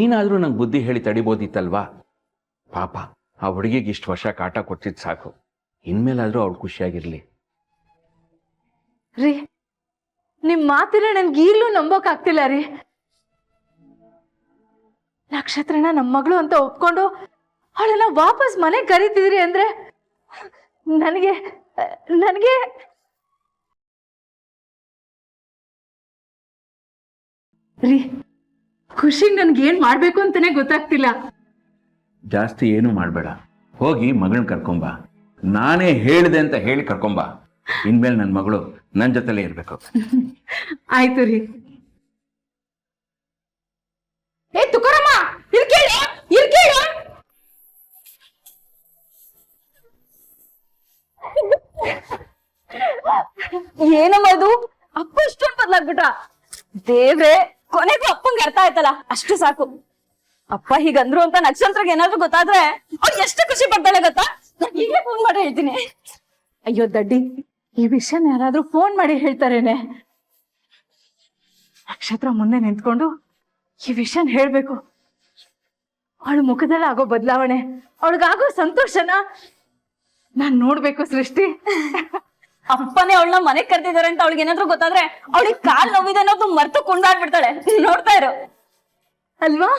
ನೀನಾದರೂ ನಂಗೆ ಬುದ್ಧಿ ಹೇಳಿ ತಡಿಬೋದಿತ್ತಲ್ವಾ? ಪಾಪ ಆ ಹುಡುಗಿಗೆ ಇಷ್ಟು ವರ್ಷ ಕಾಟ ಕೊಟ್ಟಿದ್ದು ಸಾಕು. ಇನ್ಮೇಲಾದರೂ ಅವಳು ಖುಷಿಯಾಗಿರ್ಲಿ. ರೀ, ನಿಮ್ ಮಾತಿನ ನನ್ಗೆ ಈಗಲೂ ನಂಬೋಕಾಗ್ತಿಲ್ಲ ರೀ. ನಕ್ಷತ್ರನ ನಮ್ಮ ಮಗಳು ಅಂತ ಒಪ್ಕೊಂಡು ಅವಳನ್ನ ವಾಪಸ್ ಮನೆಗೆ ಕರೀತಿದ್ರಿ ಅಂದ್ರೆ ನನಗೆ ನನಗೆ ರೀ, ಖುಷಿಗೆ ನನ್ಗೇನ್ ಮಾಡ್ಬೇಕು ಅಂತಾನೆ ಗೊತ್ತಾಗ್ತಿಲ್ಲ. ಜಾಸ್ತಿ ಏನು ಮಾಡಬೇಡ, ಹೋಗಿ ಮಗಳನ್ನ ಕರ್ಕೊಂಬ. ನಾನೇ ಹೇಳಿದೆ ಅಂತ ಹೇಳಿ ಕರ್ಕೊಂಬ. ಇನ್ಮೇಲೆ ನನ್ನ ಮಗಳು ನನ್ನ ಜೊತೆಲೇ ಇರಬೇಕು. ಆಯ್ತು ರೀ. ಏ ತುಕಾರಮ್ಮ, ಇಲ್ಲಿ ಕೇಳು, ಇಲ್ಲಿ ಕೇಳು. ಏನಮ್ಮ ಇದು? ಅಪ್ಪ ಇಷ್ಟೊಂದು ಬದಲಾಗ್ಬಿಟ್ಟ. ದೇವ್ರೆ, ಕೊನೆಗೂ ಅಪ್ಪಂಗೆ ಅರ್ಥ ಆಯ್ತಲ್ಲ, ಅಷ್ಟು ಸಾಕು. ಅಪ್ಪ ಹೀಗಂದ್ರು ಅಂತ ನಕ್ಷತ್ರಕ್ಕೆ ಏನಾದ್ರು ಗೊತ್ತಾದ್ರೆ ಅವ್ರು ಎಷ್ಟು ಖುಷಿ ಪಡ್ತಾಳೆ ಗೊತ್ತಾ? ನಾನು ಈಗಲೇ ಫೋನ್ ಮಾಡಿ ಹೇಳ್ತೀನಿ. ಅಯ್ಯೋ ದಡ್ಡಿ, ಈ ವಿಷಯನ ಯಾರಾದ್ರೂ ಫೋನ್ ಮಾಡಿ ಹೇಳ್ತಾರೇನೆ. ನಕ್ಷತ್ರ ಮುಂದೆ ನಿಂತ್ಕೊಂಡು ಈ ವಿಷಯನ ಹೇಳ್ಬೇಕು. ಅವಳ ಮುಖದಲ್ಲಿ ಆಗೋ ಬದಲಾವಣೆ, ಅವಳಿಗಾಗೋ ಸಂತೋಷನ ನಾನ್ ನೋಡ್ಬೇಕು. ಸೃಷ್ಟಿ, ಅಪ್ಪನೇ ಅವಳನ್ನ ಮನೆಗ್ ಕರ್ತಿದಾರೆ ಅಂತ ಅವಳಿಗೆ ಏನಾದ್ರು ಗೊತ್ತಾದ್ರೆ ಅವಳಿಗೆ ಕಾಲ್ ನೋವಿದೆ ಅನ್ನೋದು ಮರ್ತು ಕುಂದಾಡ್ಬಿಡ್ತಾಳೆ. ನೋಡ್ತಾ ಇರೋ ಅಲ್ವಾ?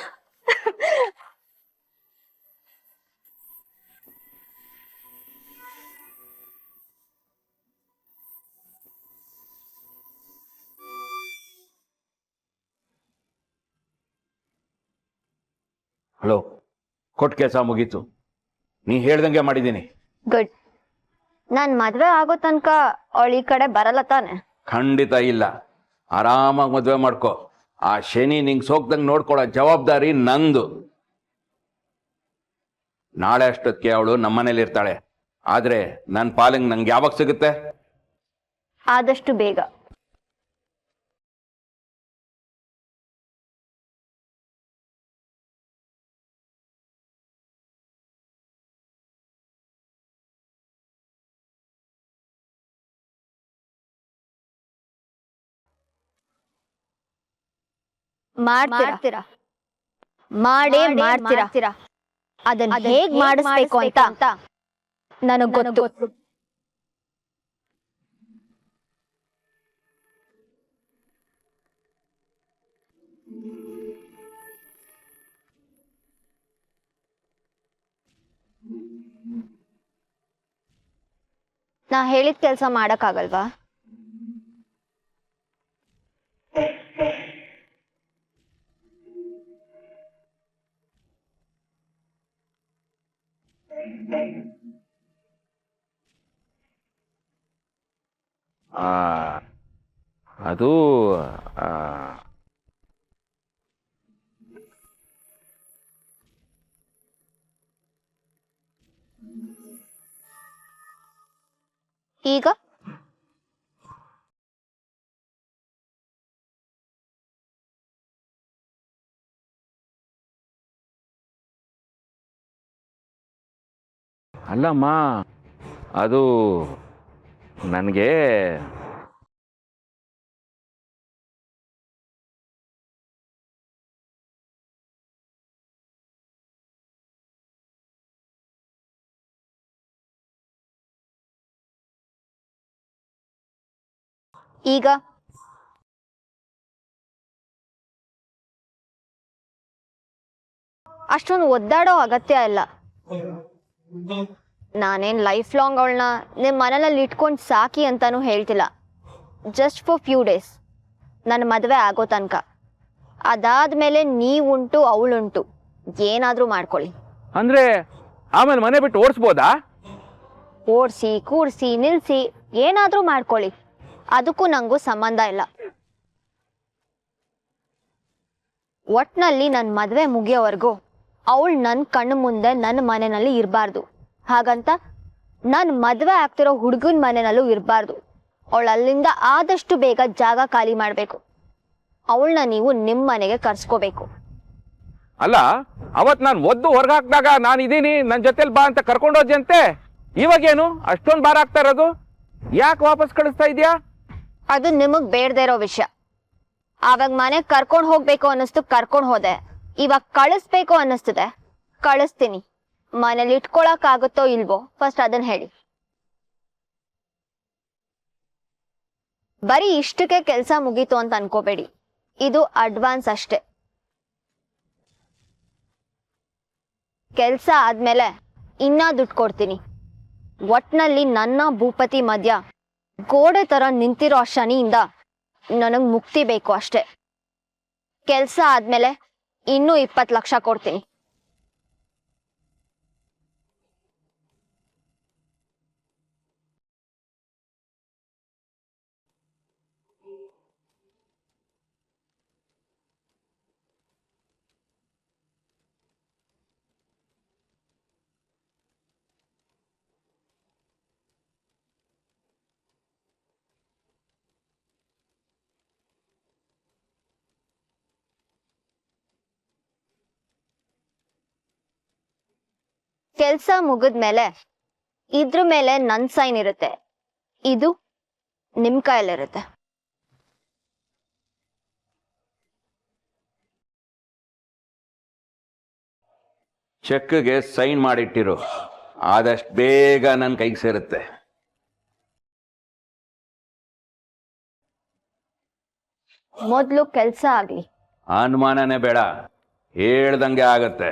ಹಲೋ, ಕೊಟ್ಟು ಕೆಲಸ ಮುಗೀತು. ನೀ ಹೇಳ್ದಂಗೆ ಮಾಡಿದ್ದೀನಿ. ಗುಡ್. ನಾನ್ ಮದ್ವೆ ಆಗೋ ತನಕ ಅವಳು ಈ ಕಡೆ ಬರಲ್ಲ ತಾನೆ? ಖಂಡಿತ ಇಲ್ಲ. ಆರಾಮಾಗಿ ಮದುವೆ ಮಾಡ್ಕೊ. ಆ ಶನಿ ನಿಂಗೆ ಸೋಕ್ದಂಗೆ ನೋಡ್ಕೊಳ್ಳೋ ಜವಾಬ್ದಾರಿ ನಂದು. ನಾಳೆ ಅಷ್ಟೊತ್ತಿಗೆ ಅವಳು ನಮ್ಮನೇಲಿ ಇರ್ತಾಳೆ. ಆದ್ರೆ ನನ್ನ ಪಾಲಿಂಗ್ ನಂಗೆ ಯಾವಾಗ ಸಿಗುತ್ತೆ? ಆದಷ್ಟು ಬೇಗ. ಮಾಡ್ತೀರಾ, ಮಾಡೇ ಮಾಡ್ತೀರಾ. ಅದನ್ನ ಹೇಗ್ ಮಾಡಿಸ್ಬೇಕು ಅಂತ ನನಗ್ ಗೊತ್ತು. ನಾ ಹೇಳಿದ ಕೆಲ್ಸ ಮಾಡಕ್ಕಾಗಲ್ವಾ? ಅದು ಈಗ ಅಲ್ಲಮ್ಮ, ಅದು ನನಗೆ ಈಗ ಅಷ್ಟೊಂದು ಒದ್ದಾಡೋ ಅಗತ್ಯ ಇಲ್ಲ. ನಾನೇನ್ ಲೈಫ್ ಲಾಂಗ್ ಅವಳನ್ನ ನಿಮ್ ಮನೇಲಿ ಇಟ್ಕೊಂಡು ಸಾಕಿ ಅಂತಾನು ಹೇಳ್ತಿಲ್ಲ. ಜಸ್ಟ್ ಫಾರ್ ಫ್ಯೂ ಡೇಸ್, ನನ್ನ ಮದುವೆ ಆಗೋ ತನಕ. ಅದಾದ್ಮೇಲೆ ನೀವುಂಟು ಅವಳುಂಟು, ಏನಾದ್ರೂ ಮಾಡ್ಕೊಳ್ಳಿ. ಅಂದ್ರೆ ಆಮೇಲೆ ಮನೆ ಬಿಟ್ಟು ಓಡಿಸ್ಬೋದಾ? ಓಡಿಸಿ ಕೂಡ್ಸಿ ನಿಲ್ಸಿ ಏನಾದ್ರೂ ಮಾಡ್ಕೊಳ್ಳಿ, ಅದಕ್ಕೂ ನಂಗೂ ಸಂಬಂಧ ಇಲ್ಲ. ಒಟ್ನಲ್ಲಿ ನನ್ನ ಮದುವೆ ಮುಗಿಯೋವರೆಗೂ ಅವಳು ನನ್ನ ಕಣ್ಣು ಮುಂದೆ ನನ್ನ ಮನೆಯಲ್ಲಿ ಇರಬಾರ್ದು. ಹಾಗಂತ ನಾನು ಮದುವೆ ಆಗ್ತಿರೋ ಹುಡುಗನ ಮನೆಯಲ್ಲೂ ಇರಬಾರ್ದು. ಅವಳು ಅಲ್ಲಿಂದ ಆದಷ್ಟು ಬೇಗ ಜಾಗ ಖಾಲಿ ಮಾಡಬೇಕು. ಅವಳನ್ನ ನೀವು ನಿಮ್ಮ ಮನೆಗೆ ಕರ್ಸ್ಕೋಬೇಕು. ಅಲ್ಲ, ಅವತ್ ನಾನು ಒದ್ದು ಹೊರಗೆ ಹಾಕಿದಾಗ ನಾನು ಇದೀನಿ, ನನ್ನ ಜೊತೆಲಿ ಬಾ ಅಂತ ಕರ್ಕೊಂಡೋದ್ಯ ಅಂತೆ. ಇವಾಗೇನು ಅಷ್ಟೊಂದು ಭಾರ ಆಗ್ತಾ ಇರೋದು? ಯಾಕೆ ವಾಪಸ್ ಕಳಿಸ್ತಾ ಇದೀಯಾ? ಅದು ನಿಮಗ್ ಬೇಡದೇ ಇರೋ ವಿಷಯ. ಆವಾಗ ಮನೆಗೆ ಕರ್ಕೊಂಡು ಹೋಗ್ಬೇಕು ಅನ್ನಿಸ್ತು, ಕರ್ಕೊಂಡು ಹೋದೆ. ಇವಾಗ ಕಳಿಸ್ಬೇಕು ಅನ್ನಿಸ್ತಿದೆ, ಕಳಿಸ್ತೀನಿ. ಮನೇಲಿ ಇಟ್ಕೊಳಕ್ ಆಗುತ್ತೋ ಇಲ್ವೋ ಫಸ್ಟ್ ಅದನ್ನ ಹೇಳಿ. ಬರೀ ಇಷ್ಟಕ್ಕೆ ಕೆಲಸ ಮುಗೀತು ಅಂತ ಅನ್ಕೋಬೇಡಿ, ಇದು ಅಡ್ವಾನ್ಸ್ ಅಷ್ಟೇ. ಕೆಲ್ಸ ಆದ್ಮೇಲೆ ಇನ್ನ ದುಡ್ಡು ಕೊಡ್ತೀನಿ. ಒಟ್ನಲ್ಲಿ ನನ್ನ ಭೂಪತಿ ಮಧ್ಯ ಗೋಡೆ ತರ ನಿಂತಿರೋ ಶನಿಯಿಂದ ನನಗ್ ಮುಕ್ತಿ ಬೇಕು ಅಷ್ಟೆ. ಕೆಲ್ಸ ಆದ್ಮೇಲೆ ಇನ್ನೂ 20 ಲಕ್ಷ ಕೊಡ್ತೀನಿ. ಕೆಲ್ಸ ಮುಗಿದ್ಮೇಲೆ ಇದ್ರ ಮೇಲೆ ನನ್ ಸೈನ್ ಇರುತ್ತೆ, ಇದು ನಿಮ್ ಕೈಯಲ್ಲಿರುತ್ತೆ. ಚೆಕ್ಗೆ ಸೈನ್ ಮಾಡಿಟ್ಟಿರು, ಆದಷ್ಟು ಬೇಗ ನನ್ನ ಕೈಗೆ ಸೇರುತ್ತೆ. ಮೊದ್ಲು ಕೆಲ್ಸ ಆಗ್ಲಿ. ಅನುಮಾನನೇ ಬೇಡ, ಹೇಳ್ದಂಗೆ ಆಗತ್ತೆ.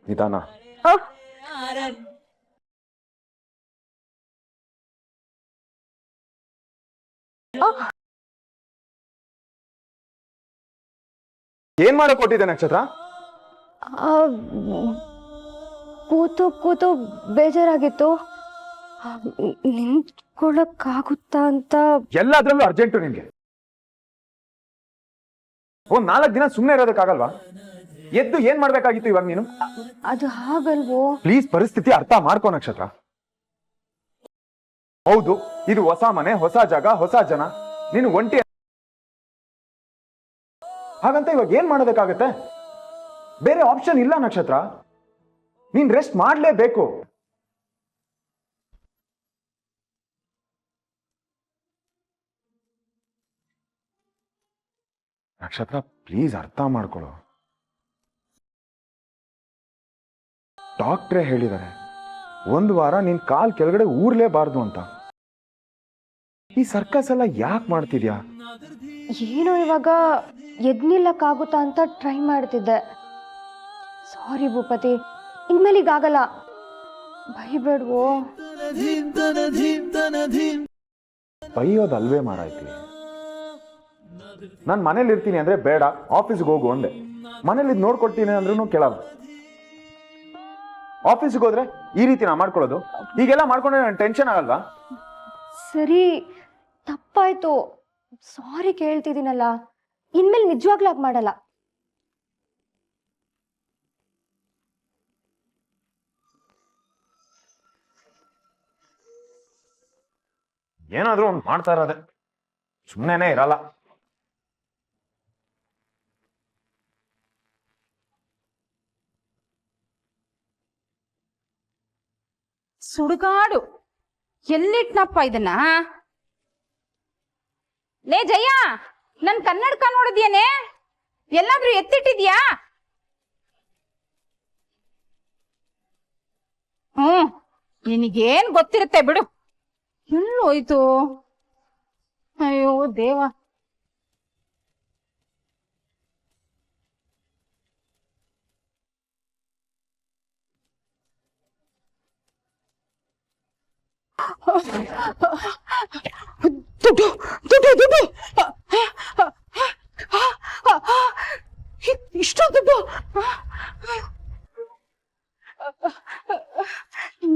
ನಿಧಾನ. ಏನ್ ಮಾಡಕ್ ಕೊಟ್ಟಿದ್ದೆ ನಕ್ಷತ್ರ? ಕೂತು ಕೂತು ಬೇಜಾರಾಗಿತ್ತು, ನಿಂತ್ಕೊಳಕ್ಕಾಗುತ್ತಾ ಅಂತ. ಎಲ್ಲದ್ರಲ್ಲೂ ಅರ್ಜೆಂಟು ನಿನ್ಗೆ. ಒಂದ್ 4 ದಿನ ಸುಮ್ನೆ ಇರೋದಕ್ಕಾಗಲ್ವಾ? ಎದ್ದು ಏನ್ ಮಾಡ್ಬೇಕಾಗಿತ್ತು ಇವಾಗ ನೀನು? ಅದು ಹಾಗಲ್ವೋ. ಪ್ಲೀಸ್ ಪರಿಸ್ಥಿತಿ ಅರ್ಥ ಮಾಡ್ಕೋ ನಕ್ಷತ್ರ. ಹೌದು, ಇದು ಹೊಸ ಮನೆ, ಹೊಸ ಜಾಗ, ಹೊಸ ಜನ, ನೀನು ಒಂಟಿ. ಹಾಗಂತ ಇವಾಗ ಏನ್ ಮಾಡೋದಕ್ಕಾಗತ್ತೆ? ಬೇರೆ ಆಪ್ಷನ್ ಇಲ್ಲ ನಕ್ಷತ್ರ. ನೀನ್ ರೆಸ್ಟ್ ಮಾಡ್ಲೇಬೇಕು. ನಕ್ಷತ್ರ, ಪ್ಲೀಸ್ ಅರ್ಥ ಮಾಡ್ಕೊಳ್ಳೋ. ಡಾಕ್ಟ್ರೇ ಹೇಳಿದ್ದಾರೆ 1 ವಾರ ನೀನ್ ಕಾಲ್ ಕೆಳಗಡೆ ಊರ್ಲೇಬಾರ್ದು ಅಂತ. ಈ ಸರ್ಕಸ್ ಎಲ್ಲ ಯಾಕೆ ಮಾಡ್ತಿದ್ಯಾ? ಏನೋ ಇವಾಗ ಎದ್ನಿಲ್ಲಕ್ಕಾಗುತ್ತಾ ಅಂತ ಟ್ರೈ ಮಾಡ್ತಿದ್ದೆ. ಸಾರಿ ಭೂಪತಿ, ಇನ್ಮೇಲೆ ಈಗಾಗಲ್ಲ. ಬೈಬೇಡ್ವೋ. ಬೈಯೋದಲ್ವೇ ಮಾರಾಯ್ತಿ. ನಾನು ಮನೇಲಿ ಇರ್ತೀನಿ ಅಂದ್ರೆ ಬೇಡ, ಆಫೀಸ್ಗೆ ಹೋಗು ಅಂದೆ. ಮನೇಲಿ ಇದ್ ನೋಡ್ಕೊಡ್ತೀನಿ ಅಂದ್ರೂ ಕೇಳಲ್ಲ. ಆಫೀಸ್ಗೆ ಹೋದ್ರೆ ಈ ರೀತಿ ನಾ ಮಾಡ್ಕೊಳ್ಳೋದು? ಹೀಗೆಲ್ಲ ಮಾಡ್ಕೊಂಡ್ರೆ ನನ್ ಟೆನ್ಷನ್ ಆಗಲ್ವಾ? ಸರಿ, ತಪ್ಪಾಯ್ತು. ಸಾರಿ ಕೇಳ್ತಿದ್ದೀನಲ್ಲ, ಇನ್ಮೇಲೆ ನಿಜವಾಗ್ಲೂ ಆಗ ಮಾಡಲ್ಲ. ಏನಾದ್ರೂ ಒಂದು ಮಾಡ್ತಾ ಇರೋದೆ, ಸುಮ್ಮನೆ ಇರಲ್ಲ. ಸುಡುಗಾಡು ಎಲ್ಲಿಟ್ನಪ್ಪ ಇದನ್ನ? ಲೇ ಜಯ, ನನ್ ಕನ್ನಡಕ ನೋಡಿದ್ಯೇನೆ? ಎಲ್ಲಾದ್ರೂ ಎತ್ತಿಟ್ಟಿದ್ಯಾ? ನಿನಗೇನ್ ಗೊತ್ತಿರುತ್ತೆ ಬಿಡು. ಎಲ್ಲೋಯ್ತು? ಅಯ್ಯೋ ದೇವ. ದುಡ್ಡು ದುಡ್ಡು ದುಡ್ಡು, ಇಷ್ಟೊಂದು ದುಡ್ಡು.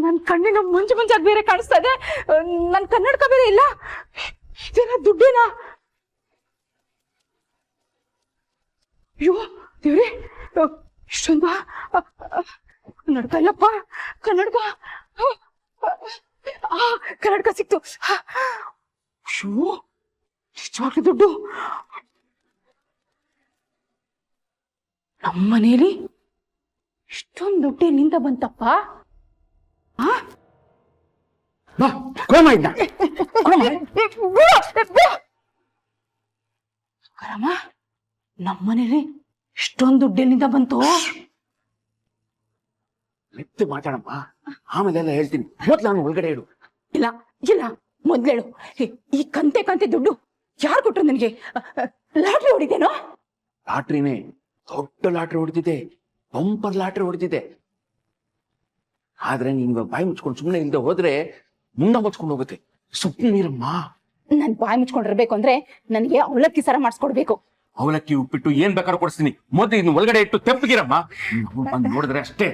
ನನ್ ಕಣ್ಣಿನ ಮುಂಜಾಗಿ ಬೇರೆ ಕಾಣಿಸ್ತಾ ಇದೆ. ನನ್ ಕನ್ನಡಕ ಬೇರೆ ಇಲ್ಲ. ಇದೇನ ದುಡ್ಡೇನಾ? ಅಯ್ಯೋ ದೇವ್ರಿ, ಇಷ್ಟೊಂದು ಕನ್ನಡಕ ಇಲ್ಲಪ್ಪ. ಕನ್ನಡಕ ಕನ್ನಡಕ ಸಿಕ್ತು. ಅಯ್ಯೋ ನಿಜವಾಗ್ಲೂ ದುಡ್ಡು. ನಮ್ಮನೇಲಿ ಇಷ್ಟೊಂದು ದುಡ್ಡು ಎಲ್ಲಿಂದ ಬಂತಪ್ಪ? ನಮ್ಮನೇಲಿ ಇಷ್ಟೊಂದು ದುಡ್ಡು ಎಲ್ಲಿಂದ ಬಂತು? ಮೆತ್ತು ಮಾತಾಡಮ್ಮ, ಆಮೇಲೆ ಎಲ್ಲ ಹೇಳ್ತೀನಿ. ಮೊದ್ಲು ನಾನು ಒಳಗಡೆ ಇಡು. ಇಲ್ಲ ಇಲ್ಲ, ಮೊದ್ಲೇಳು. ಈ ಕಂತೆ ದುಡ್ಡು ಯಾರು ಕೊಟ್ರು ನನಗೆ? ಲಾಟ್ರಿ ಹೊಡಿದೇನೋ? ಲಾಟ್ರಿನೇ, ದೊಡ್ಡ ಲಾಟ್ರಿ ಹೊಡೆದಿದೆ, ಬಂಪರ್ ಲಾಟ್ರಿ ಹೊಡೆದಿದೆ. ಆದ್ರೆ ನೀನ್ ಬಾಯಿ ಮುಚ್ಕೊಂಡು ಸುಮ್ಮನೆ ಇಲ್ಲದೆ ಹೋದ್ರೆ ಮುಂಡ ಮುಚ್ಕೊಂಡು ಹೋಗುತ್ತೆ. ಸುಮ್ಮನೆ ನೀರಮ್ಮ. ನನ್ ಬಾಯಿ ಮುಚ್ಕೊಂಡಿರ್ಬೇಕು ಅಂದ್ರೆ ನನಗೆ ಅವಲಕ್ಕಿ ಸರ ಮಾಡಿಸ್ಕೊಡ್ಬೇಕು. ಅವಲಕ್ಕಿ ಉಪ್ಪಿಟ್ಟು ಏನ್ ಬೇಕಾದ್ರೂ ಕೊಡಿಸ್ತೀನಿ. ಮೊದ್ಲು ಇನ್ನು ಒಳಗಡೆ ಇಟ್ಟು ತೆಪ್ಪಗಿರಮ್ಮ. ಬಂದು ನೋಡಿದ್ರೆ ಅಷ್ಟೇ